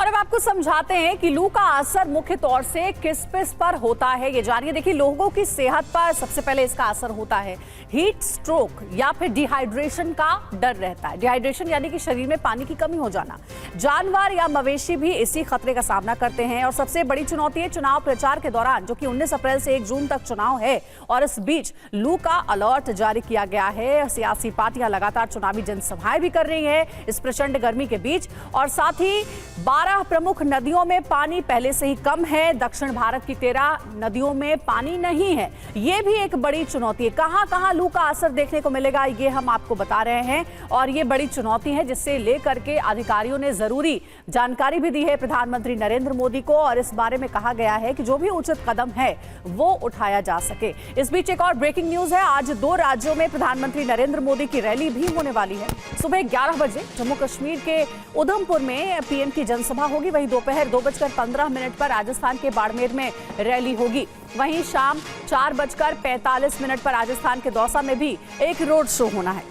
और अब आपको समझाते हैं कि लू का असर मुख्य तौर से किस किस पर होता है, ये जानिए। देखिए, लोगों की सेहत पर सबसे पहले इसका असर होता है हीट स्ट्रोक या फिर डिहाइड्रेशन का डर रहता है। डिहाइड्रेशन यानी कि शरीर में पानी की कमी हो जाना। जानवर या मवेशी भी इसी खतरे का सामना करते हैं। और सबसे बड़ी चुनौती है चुनाव प्रचार के दौरान, जो कि 19 अप्रैल से 1 जून तक चुनाव है और इस बीच लू का अलर्ट जारी किया गया है। सियासी पार्टियां लगातार चुनावी जनसभाएं भी कर रही हैं इस प्रचंड गर्मी के बीच। और साथ ही 12 प्रमुख नदियों में पानी पहले से ही कम है। दक्षिण भारत की 13 नदियों में पानी नहीं है। ये भी एक बड़ी चुनौती है। कहां कहां लू का असर देखने को मिलेगा, ये हम आपको बता रहे हैं। और ये बड़ी चुनौती है जिससे लेकर के अधिकारियों ने जरूरी जानकारी भी दी है प्रधानमंत्री नरेंद्र मोदी को। और इस बारे में कहा गया है कि जो भी उचित कदम है वो उठाया जा सके। इस बीच एक और ब्रेकिंग न्यूज है। आज 2 राज्यों में प्रधानमंत्री नरेंद्र मोदी की रैली भी होने वाली है। सुबह 11 बजे जम्मू कश्मीर के उधमपुर में पीएम की जनसभा होगी। वहीं दोपहर 2:15 पर राजस्थान के बाड़मेर में रैली होगी। वहीं शाम 4:45 पर राजस्थान के दौसा में भी एक रोड शो होना है।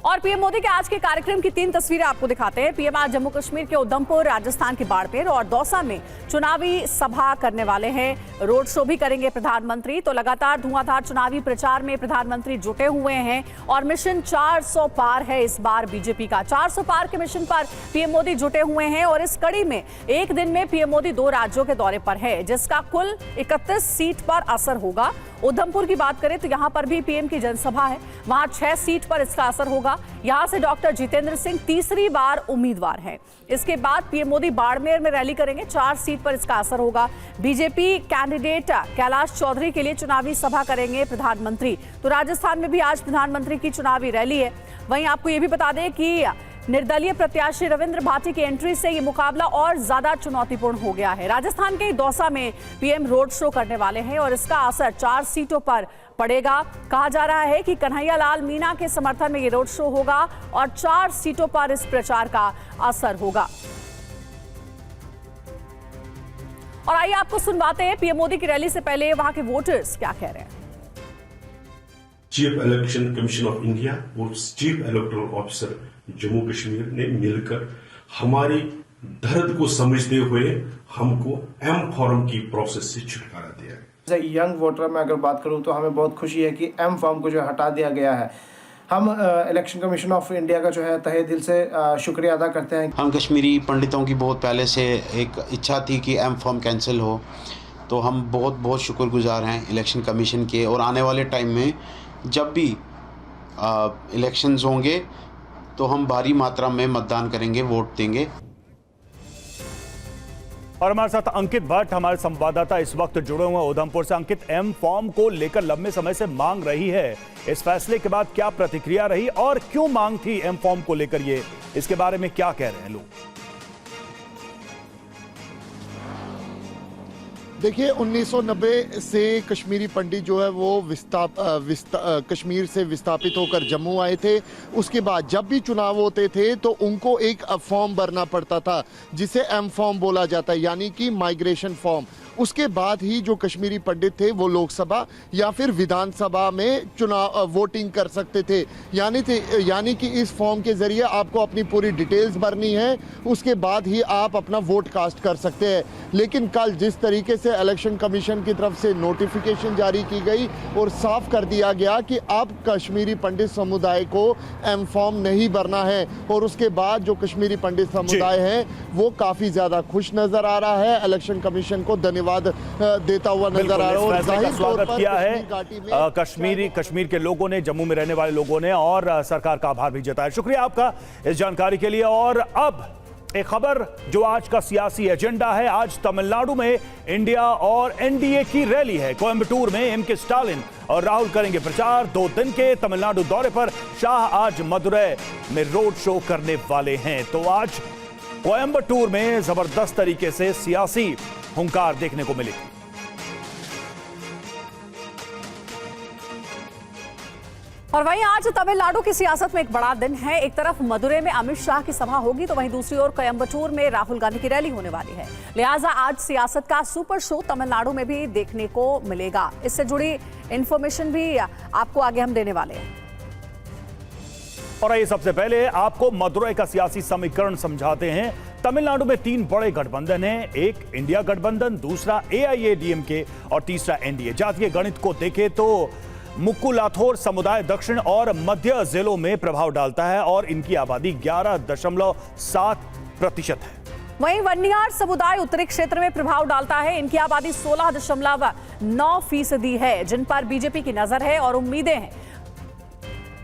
और पीएम मोदी के आज के कार्यक्रम की 3 तस्वीरें आपको दिखाते हैं। पीएम आज जम्मू कश्मीर के उधमपुर, राजस्थान के बाड़मेर और दौसा में चुनावी सभा करने वाले हैं। रोड शो भी करेंगे प्रधानमंत्री। तो लगातार धुआंधार चुनावी प्रचार में प्रधानमंत्री जुटे हुए हैं और मिशन 400 पार है इस बार बीजेपी का। 400 पार के मिशन पर पीएम मोदी जुटे हुए हैं। और इस कड़ी में एक दिन में पीएम मोदी 2 राज्यों के दौरे पर है, जिसका कुल 31 सीट पर असर होगा। उधमपुर की बात करें तो यहां पर भी पीएम की जनसभा है, वहां 6 सीट पर इसका असर होगा। यहां से डॉक्टर जितेंद्र सिंह तीसरी बार उम्मीदवार हैं। इसके बाद पीएम मोदी बाड़मेर में रैली करेंगे, 4 सीट पर इसका असर होगा। बीजेपी कैंडिडेट कैलाश चौधरी के लिए चुनावी सभा करेंगे प्रधानमंत्री। तो राजस्थान में भी आज प्रधानमंत्री की चुनावी रैली है। वहीं आपको यह भी बता दें कि निर्दलीय प्रत्याशी रविंद्र भाटी की एंट्री से ये मुकाबला और ज्यादा चुनौतीपूर्ण हो गया है। राजस्थान के दौसा में पीएम रोड शो करने वाले हैं और इसका असर 4 सीटों पर पड़ेगा। कहा जा रहा है कि कन्हैया लाल मीणा के समर्थन में ये रोड शो होगा और 4 सीटों पर इस प्रचार का असर होगा। और आइए आपको सुनवाते हैं पीएम मोदी की रैली से पहले वहां के वोटर्स क्या कह रहे हैं। Chief election commission of India और chief electoral officer Jammu Kashmir ने मिलकर हमारी दर्द को समझते हुए हमको एम फॉर्म की प्रोसेस से छुटकारा दिया। एज ए यंग वोटर में अगर बात करूं तो हमें बहुत खुशी है कि एम फॉर्म को जो हटा दिया गया है। हम इलेक्शन कमीशन ऑफ इंडिया का जो है तहे दिल से शुक्रिया अदा करते हैं। हम कश्मीरी पंडितों की बहुत पहले से एक इच्छा थी कि एम फॉर्म कैंसिल हो, तो हम बहुत बहुत शुक्रगुजार हैं इलेक्शन कमीशन के। और आने वाले टाइम में जब भी इलेक्शंस होंगे तो हम भारी मात्रा में मतदान करेंगे, वोट देंगे। और हमारे साथ अंकित भट्ट हमारे संवाददाता इस वक्त जुड़े हुए हैं उधमपुर से। अंकित, एम फॉर्म को लेकर लंबे समय से मांग रही है, इस फैसले के बाद क्या प्रतिक्रिया रही और क्यों मांग थी एम फॉर्म को लेकर, ये इसके बारे में क्या कह रहे हैं लोग? देखिए, 1990 से कश्मीरी पंडित जो है वो कश्मीर से विस्थापित होकर जम्मू आए थे। उसके बाद जब भी चुनाव होते थे तो उनको एक फॉर्म भरना पड़ता था जिसे एम फॉर्म बोला जाता है, यानी कि माइग्रेशन फॉर्म। उसके बाद ही जो कश्मीरी पंडित थे वो लोकसभा या फिर विधानसभा में चुनाव वोटिंग कर सकते थे। यानी कि इस फॉर्म के जरिए आपको अपनी पूरी डिटेल्स भरनी है, उसके बाद ही आप अपना वोट कास्ट कर सकते हैं। लेकिन कल जिस तरीके से इलेक्शन कमीशन की तरफ से नोटिफिकेशन जारी की गई और साफ कर दिया गया कि अब कश्मीरी पंडित समुदाय को एम फॉर्म नहीं भरना है, और उसके बाद जो कश्मीरी पंडित समुदाय है वो काफी ज्यादा खुश नजर आ रहा है, इलेक्शन कमीशन को धन्यवाद देता हुआ नजर आ रहा है। का स्वागत किया है कश्मीर के लोगों ने, जम्मू में रहने वाले लोगों ने, और सरकार का आभार भी जताया। शुक्रिया आपका इस जानकारी के लिए। और अब एक खबर जो आज का सियासी एजेंडा है। आज तमिलनाडु में इंडिया और एनडीए की रैली है। कोयंबटूर में एम के स्टालिन और राहुल करेंगे प्रचार। 2 दिन के तमिलनाडु दौरे पर शाह आज मदुरै में रोड शो करने वाले हैं। तो आज कोयंबटूर में जबरदस्त तरीके से सियासी हुंकार देखने को मिलेगी। और वहीं आज तमिलनाडु की सियासत में एक बड़ा दिन है। एक तरफ मदुरै में अमित शाह की सभा होगी तो वहीं दूसरी ओर कोयम्बटूर में राहुल गांधी की रैली होने वाली है। लिहाजा आज सियासत का सुपर शो तमिलनाडु में भी देखने को मिलेगा। इससे जुड़ी इंफॉर्मेशन भी आपको आगे हम देने वाले हैं। और ये सबसे पहले आपको मदुरै का सियासी समीकरण समझाते हैं। तमिलनाडु में 3 बड़े गठबंधन हैं, एक इंडिया गठबंधन, दूसरा AIADMK और तीसरा NDA। जातीय गणित को देखें तो मुक्कुलाथोर समुदाय दक्षिण और मध्य जिलों में प्रभाव डालता है और इनकी आबादी 11.7% है। वहीं वन्नियार समुदाय उत्तरी क्षेत्र में प्रभाव डालता है। इनकी आबादी 16.9% है, जिन पर बीजेपी की नजर है और उम्मीदें हैं।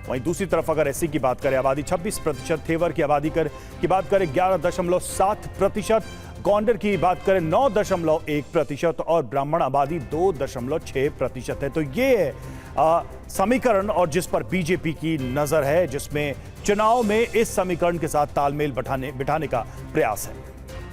वहीं दूसरी तरफ अगर SC की बात करें, आबादी 26%, थेवर की आबादी की बात करें 11.7%, गोंडर की बात करें 9.1% और ब्राह्मण आबादी 2.6% है। तो ये समीकरण और जिस पर बीजेपी की नजर है, जिसमें चुनाव में इस समीकरण के साथ तालमेल बिठाने का प्रयास है।